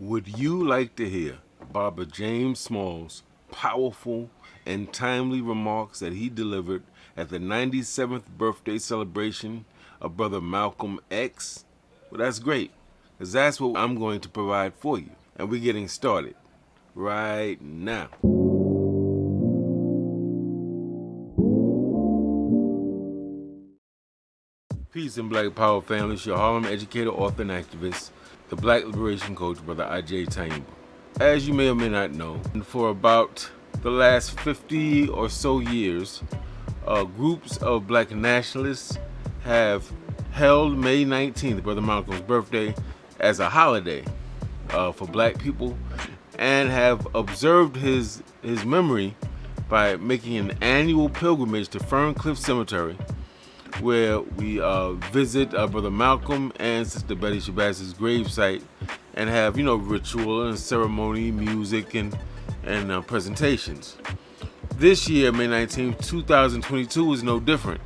Would you like to hear Baba James Small's powerful and timely remarks that he delivered at the 97th birthday celebration of Brother Malcolm X? Well, that's great, because that's what I'm going to provide for you. And we're getting started right now. Peace and Black Power family. It's your Harlem educator, author, and activist, the Black Liberation Coach, Brother I.J. Taimba. As you may or may not know, for about the last 50 or so years, groups of black nationalists have held May 19th, Brother Malcolm's birthday, as a holiday for black people, and have observed his memory by making an annual pilgrimage to Ferncliff Cemetary, where we visit Brother Malcolm and Sister Betty Shabazz's gravesite and have, ritual and ceremony, music, and presentations. This year, May 19th, 2022, is no different.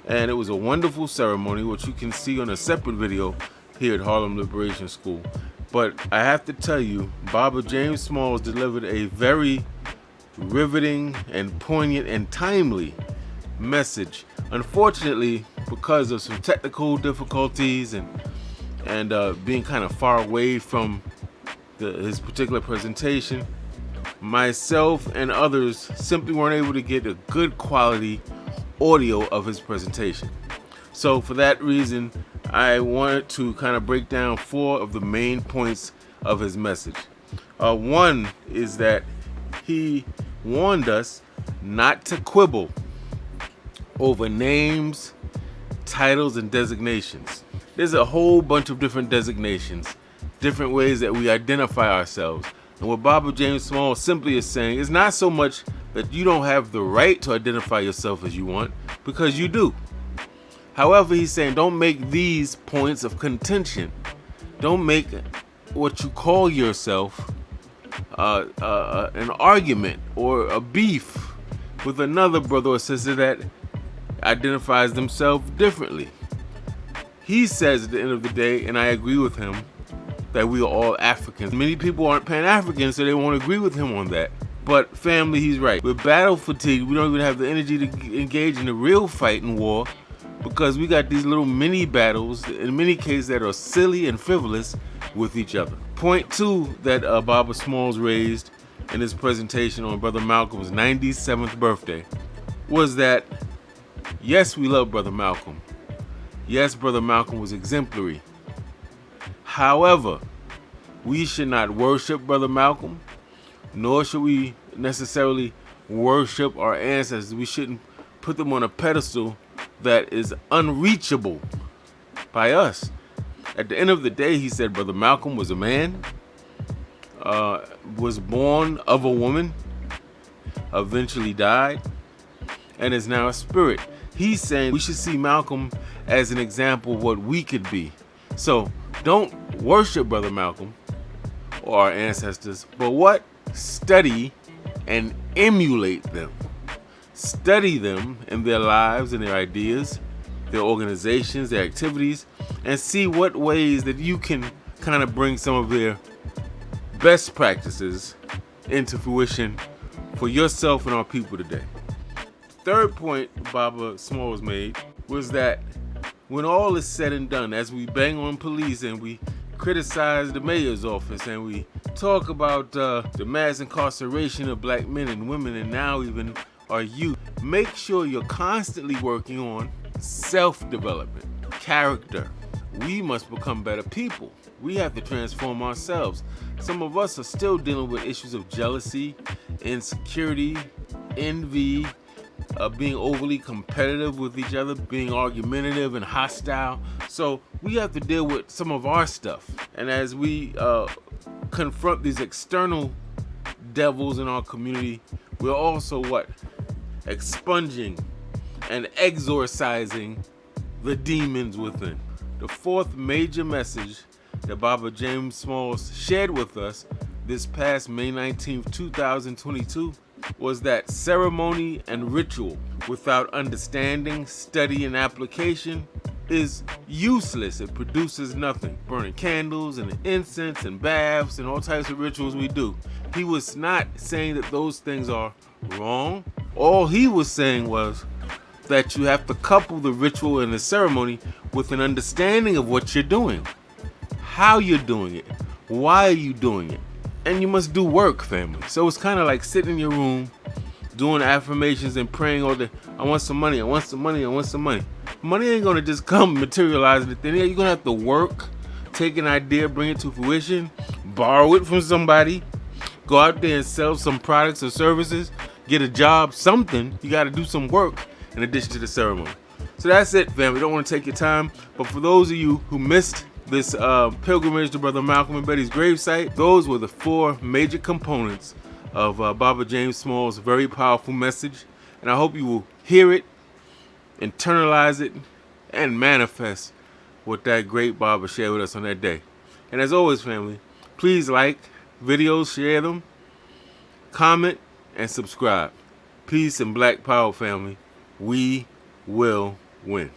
And it was a wonderful ceremony, which you can see on a separate video here at Harlem Liberation School. But I have to tell you, Baba James Smalls delivered a very riveting and poignant and timely message. Unfortunately, because of some technical difficulties and being kind of far away from his particular presentation, myself and others simply weren't able to get a good quality audio of his presentation. So for that reason, I wanted to kind of break down 4 of the main points of his message. One is that he warned us not to quibble over names, titles, and designations. There's a whole bunch of different designations, different ways that we identify ourselves. And what Baba James Small simply is saying is not so much that you don't have the right to identify yourself as you want, because you do. However, he's saying don't make these points of contention. Don't make what you call yourself an argument or a beef with another brother or sister that identifies themselves differently. He says at the end of the day, and I agree with him, that we are all Africans. Many people aren't Pan-African, so they won't agree with him on that. But family, he's right. We're battle fatigued. We don't even have the energy to engage in the real fight and war, because we got these little mini battles, in many cases that are silly and frivolous, with each other. Point 2 that Baba Smalls raised in his presentation on Brother Malcolm's 97th birthday was that, yes, we love Brother Malcolm. Yes, Brother Malcolm was exemplary. However, we should not worship Brother Malcolm, nor should we necessarily worship our ancestors. We shouldn't put them on a pedestal that is unreachable by us. At the end of the day, he said Brother Malcolm was a man, was born of a woman, eventually died, and is now a spirit. He's saying we should see Malcolm as an example of what we could be. So don't worship Brother Malcolm or our ancestors, but what? Study and emulate them. Study them in their lives and their ideas, their organizations, their activities, and see what ways that you can kind of bring some of their best practices into fruition for yourself and our people today. Third point Baba Smalls made was that when all is said and done, as we bang on police and we criticize the mayor's office and we talk about the mass incarceration of black men and women and now even our youth, make sure you're constantly working on self-development, character. We must become better people. We have to transform ourselves. Some of us are still dealing with issues of jealousy, insecurity, envy, being overly competitive with each other, being argumentative and hostile. So we have to deal with some of our stuff. And as we confront these external devils in our community, we're also expunging and exorcising the demons within. The 4th major message that Baba James Smalls shared with us this past May 19th, 2022 was that ceremony and ritual without understanding, study, and application is useless. It produces nothing. Burning candles and incense and baths and all types of rituals we do. He was not saying that those things are wrong. All he was saying was that you have to couple the ritual and the ceremony with an understanding of what you're doing, how you're doing it, why are you doing it. And you must do work, family. So it's kind of like sitting in your room doing affirmations and praying all day. I want some money, I want some money, I want some money. Money ain't gonna just come materialize in the thing. You're gonna have to work, take an idea, bring it to fruition, borrow it from somebody, go out there and sell some products or services, get a job, something. You gotta do some work in addition to the ceremony. So that's it, family. Don't want to take your time, but for those of you who missed this pilgrimage to Brother Malcolm and Betty's gravesite, those were the 4 major components of Baba James Small's very powerful message. And I hope you will hear it, internalize it, and manifest what that great Baba shared with us on that day. And as always, family, please like videos, share them, comment, and subscribe. Peace and Black Power, family. We will win.